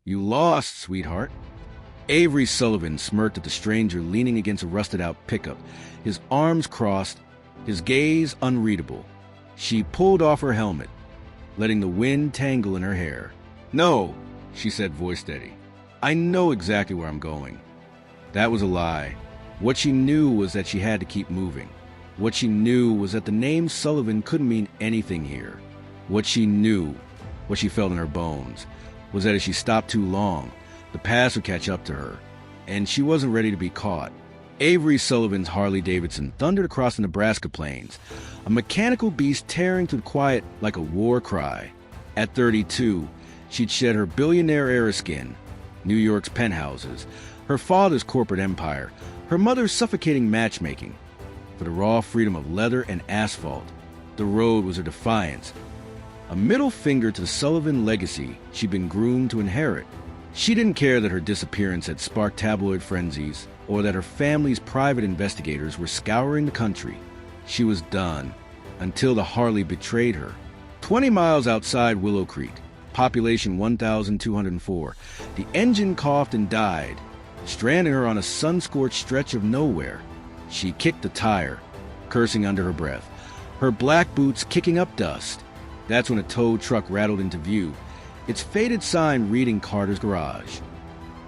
You lost, sweetheart. Avery Sullivan smirked at the stranger leaning against a rusted-out pickup, his arms crossed, his gaze unreadable. She pulled off her helmet, letting the wind tangle in her hair. "No," she said, voice steady. "I know exactly where I'm going." That was a lie. What she knew was that she had to keep moving. What she knew was that the name Sullivan couldn't mean anything here. What she knew, what she felt in her bones, was that if she stopped too long, the past would catch up to her, and she wasn't ready to be caught. Avery Sullivan's Harley-Davidson thundered across the Nebraska plains, a mechanical beast tearing through the quiet like a war cry. At 32, she'd shed her billionaire era skin, New York's penthouses, her father's corporate empire, her mother's suffocating matchmaking, for the raw freedom of leather and asphalt. The road was her defiance, a middle finger to the Sullivan legacy she'd been groomed to inherit. She didn't care that her disappearance had sparked tabloid frenzies, or that her family's private investigators were scouring the country. She was done, until the Harley betrayed her. 20 miles outside Willow Creek, population 1,204, the engine coughed and died, stranding her on a sun-scorched stretch of nowhere. She kicked the tire, cursing under her breath, her black boots kicking up dust. That's when a tow truck rattled into view, its faded sign reading Carter's garage.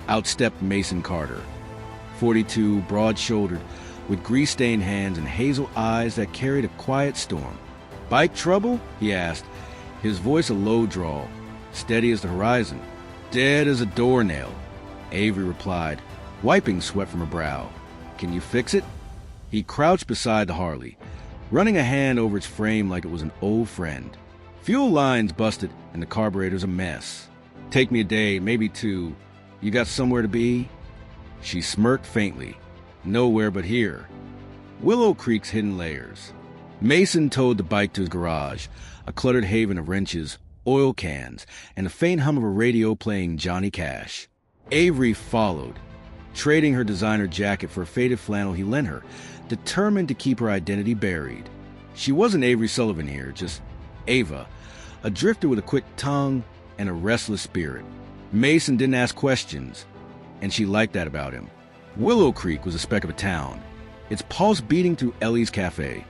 Out stepped Mason Carter, 42, broad-shouldered, with grease-stained hands and hazel eyes that carried a quiet storm. "Bike trouble?" he asked, his voice a low drawl, steady as the horizon. "Dead as a doornail," Avery replied, wiping sweat from her brow. "Can you fix it?" He crouched beside the Harley, running a hand over its frame like it was an old friend. "Fuel lines busted and the carburetor's a mess. Take me a day, maybe two. You got somewhere to be?" She smirked faintly. "Nowhere but here." Willow Creek's hidden layers. Mason towed the bike to his garage, a cluttered haven of wrenches, oil cans, and the faint hum of a radio playing Johnny Cash. Avery followed, trading her designer jacket for a faded flannel he lent her, determined to keep her identity buried. She wasn't Avery Sullivan here, just Ava, a drifter with a quick tongue and a restless spirit. Mason didn't ask questions, and she liked that about him. Willow Creek was a speck of a town, its pulse beating through Ellie's Cafe,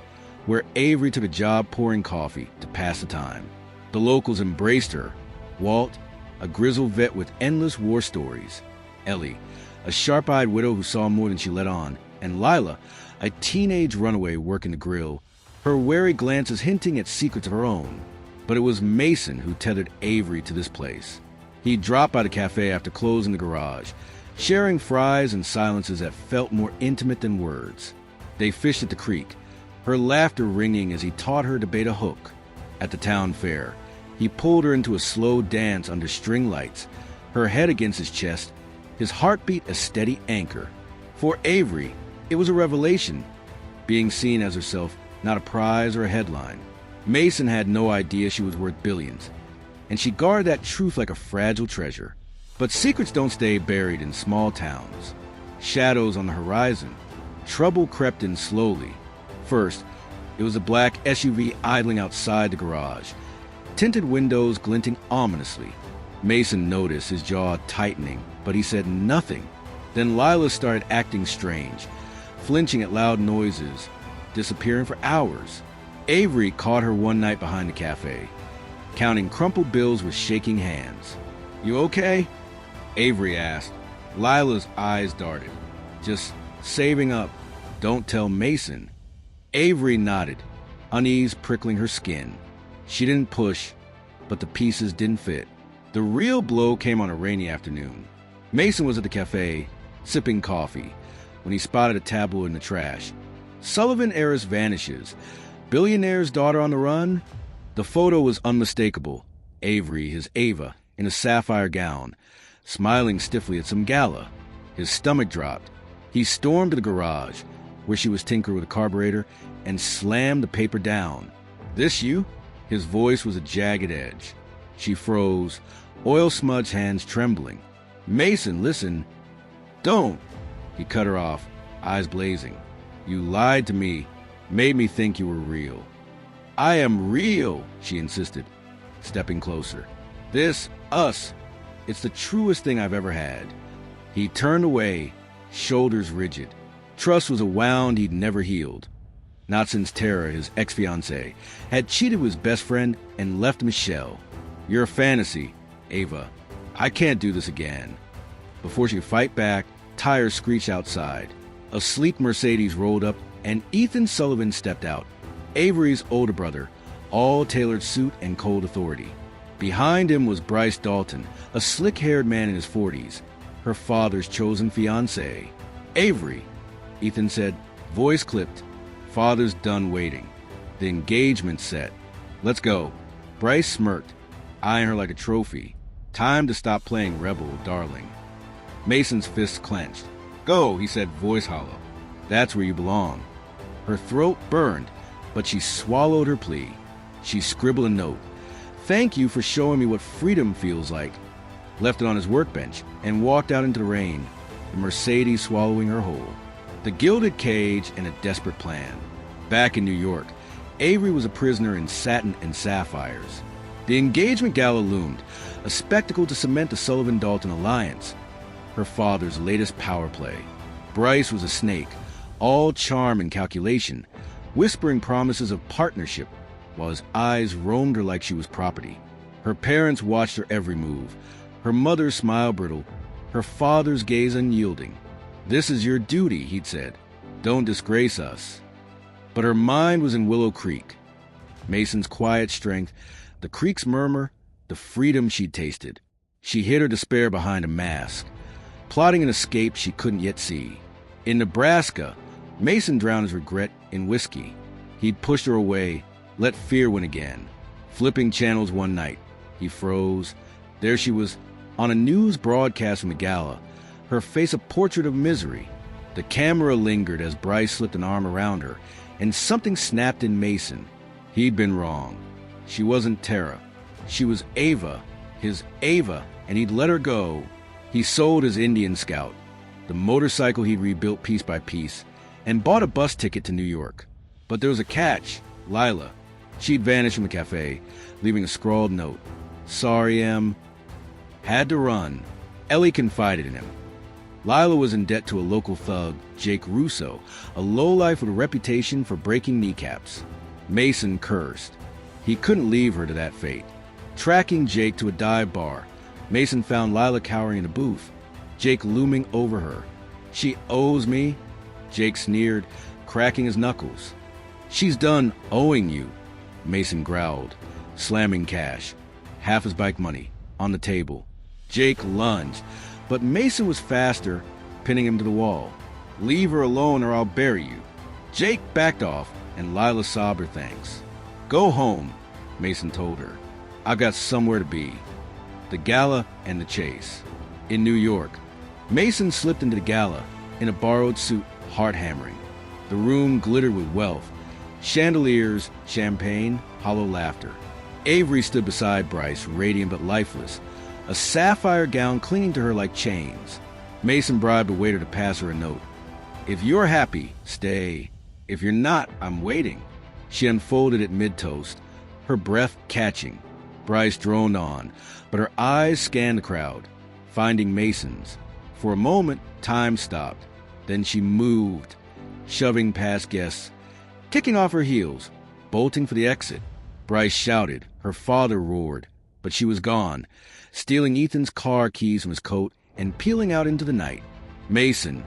where Avery took a job pouring coffee to pass the time. The locals embraced her. Walt, a grizzled vet with endless war stories. Ellie, a sharp-eyed widow who saw more than she let on. And Lila, a teenage runaway working the grill, her wary glances hinting at secrets of her own. But it was Mason who tethered Avery to this place. He dropped by the cafe after closing the garage, sharing fries and silences that felt more intimate than words. They fished at the creek, her laughter ringing as he taught her to bait a hook. At the town fair, he pulled her into a slow dance under string lights, her head against his chest, his heartbeat a steady anchor. For Avery, it was a revelation, being seen as herself, not a prize or a headline. Mason had no idea she was worth billions, and she guarded that truth like a fragile treasure. But secrets don't stay buried in small towns. Shadows on the horizon. Trouble crept in slowly. First, it was a black SUV idling outside the garage, tinted windows glinting ominously. Mason noticed, his jaw tightening, but he said nothing. Then Lila started acting strange, flinching at loud noises, disappearing for hours. Avery caught her one night behind the cafe, counting crumpled bills with shaking hands. "You okay?" Avery asked. Lila's eyes darted. "Just saving up. Don't tell Mason." Avery nodded, unease prickling her skin. She didn't push, but the pieces didn't fit. The real blow came on a rainy afternoon. Mason was at the cafe, sipping coffee, when he spotted a tabloid in the trash. "Sullivan heiress vanishes. Billionaire's daughter on the run?" The photo was unmistakable. Avery, his Ava, in a sapphire gown, smiling stiffly at some gala. His stomach dropped. He stormed to the garage, where she was tinkering with a carburetor, and slammed the paper down. "This you?" His voice was a jagged edge. She froze, oil-smudged hands trembling. "Mason, listen." "Don't." He cut her off, eyes blazing. "You lied to me, made me think you were real." "I am real," she insisted, stepping closer. "This, us, It's the truest thing I've ever had." He turned away, shoulders rigid. Trust was a wound he'd never healed. Not since Tara, his ex-fiancée, had cheated with his best friend and left Michelle. "You're a fantasy, Ava. I can't do this again." Before she could fight back, tires screeched outside. A sleek Mercedes rolled up, and Ethan Sullivan stepped out, Avery's older brother, all tailored suit and cold authority. Behind him was Bryce Dalton, a slick-haired man in his 40s, her father's chosen fiancé. "Avery," Ethan said, voice clipped. "Father's done waiting. The engagement's set. Let's go." Bryce smirked, eyeing her like a trophy. Time to stop playing rebel, darling. Mason's fists clenched. "Go," he said, voice hollow. "That's where you belong." Her throat burned, but she swallowed her plea. She scribbled a note. "Thank you for showing me what freedom feels like." Left it on his workbench and walked out into the rain, the Mercedes swallowing her whole. The gilded cage and a desperate plan. Back in New York, Avery was a prisoner in satin and sapphires. The engagement gala loomed, a spectacle to cement the Sullivan-Dalton alliance, her father's latest power play. Bryce was a snake, all charm and calculation, whispering promises of partnership, while his eyes roamed her like she was property. Her parents watched her every move, her mother's smile brittle, her father's gaze unyielding. "This is your duty," he'd said. "Don't disgrace us." But her mind was in Willow Creek. Mason's quiet strength, the creek's murmur, the freedom she'd tasted. She hid her despair behind a mask, plotting an escape she couldn't yet see. In Nebraska, Mason drowned his regret in whiskey. He'd pushed her away, let fear win again. Flipping channels one night, he froze. There she was, on a news broadcast from the gala, her face a portrait of misery. The camera lingered as Bryce slipped an arm around her, and something snapped in Mason. He'd been wrong. She wasn't Tara. She was Ava, his Ava, and he'd let her go. He sold his Indian Scout, the motorcycle he'd rebuilt piece by piece, and bought a bus ticket to New York. But there was a catch, Lila. She'd vanished from the cafe, leaving a scrawled note. "Sorry, Em. Had to run." Ellie confided in him. Lila was in debt to a local thug, Jake Russo, a lowlife with a reputation for breaking kneecaps. Mason cursed. He couldn't leave her to that fate. Tracking Jake to a dive bar, Mason found Lila cowering in a booth, Jake looming over her. "She owes me," Jake sneered, cracking his knuckles. "She's done owing you," Mason growled, slamming cash, half his bike money, on the table. Jake lunged, but Mason was faster, pinning him to the wall. "Leave her alone or I'll bury you." Jake backed off, and Lila sobbed her thanks. "Go home," Mason told her. "I've got somewhere to be." The gala and the chase. In New York, Mason slipped into the gala in a borrowed suit, heart-hammering. The room glittered with wealth, chandeliers, champagne, hollow laughter. Avery stood beside Bryce, radiant but lifeless, a sapphire gown clinging to her like chains. Mason bribed a waiter to pass her a note. "If you're happy, stay. If you're not, I'm waiting." She unfolded it mid-toast, her breath catching. Bryce droned on, but her eyes scanned the crowd, finding Mason's. For a moment, time stopped. Then she moved, shoving past guests, kicking off her heels, bolting for the exit. Bryce shouted, her father roared, but she was gone, stealing Ethan's car keys from his coat and peeling out into the night. Mason,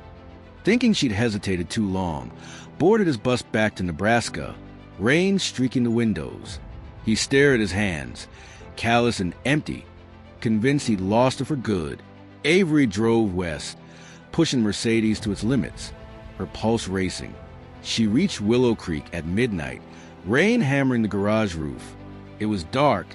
thinking she'd hesitated too long, boarded his bus back to Nebraska, rain streaking the windows. He stared at his hands, callous and empty, convinced he'd lost her for good. Avery drove west, pushing Mercedes to its limits, her pulse racing. She reached Willow Creek at midnight, rain hammering the garage roof. It was dark,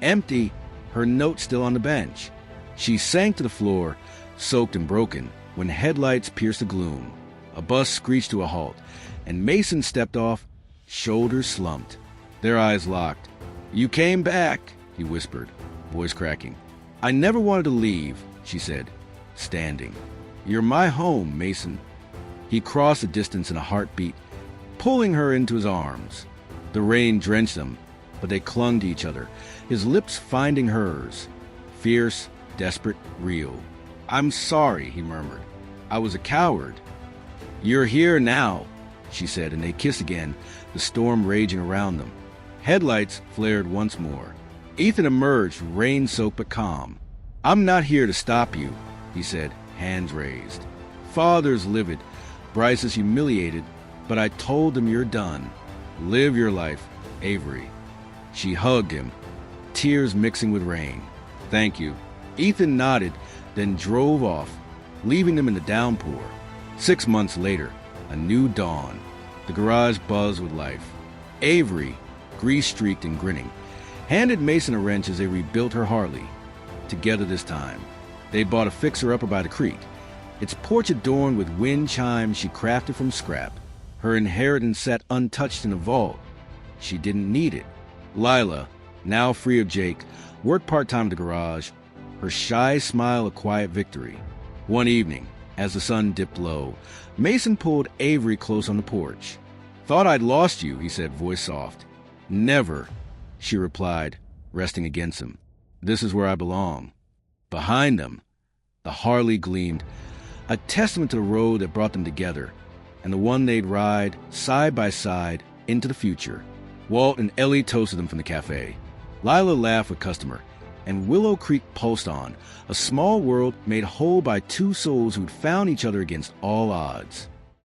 empty, her note still on the bench. She sank to the floor, soaked and broken, when headlights pierced the gloom. A bus screeched to a halt, and Mason stepped off, shoulders slumped. Their eyes locked. "You came back," he whispered, voice cracking. "I never wanted to leave," she said, standing. "You're my home, Mason." He crossed the distance in a heartbeat, pulling her into his arms. The rain drenched them, but they clung to each other, his lips finding hers, fierce, desperate, real. "I'm sorry," he murmured. "I was a coward." "You're here now," she said, and they kissed again, the storm raging around them. Headlights flared once more. Ethan emerged, rain-soaked but calm. "I'm not here to stop you," he said, hands raised. "Father's livid, Bryce is humiliated, but I told him you're done. Live your life, Avery." She hugged him, tears mixing with rain. "Thank you." Ethan nodded, then drove off, leaving them in the downpour. 6 months later, a new dawn. The garage buzzed with life. Avery, grease-streaked and grinning, handed Mason a wrench as they rebuilt her Harley. Together this time. They bought a fixer-upper by the creek, its porch adorned with wind chimes she crafted from scrap. Her inheritance sat untouched in a vault. She didn't need it. Lila, now free of Jake, worked part-time at the garage, her shy smile a quiet victory. One evening, as the sun dipped low, Mason pulled Avery close on the porch. "Thought I'd lost you," he said, voice soft. "Never," she replied, resting against him. "This is where I belong." Behind them, the Harley gleamed, a testament to the road that brought them together, and the one they'd ride side by side into the future. Walt and Ellie toasted them from the cafe. Lila laughed with customer, and Willow Creek pulsed on, a small world made whole by two souls who'd found each other against all odds.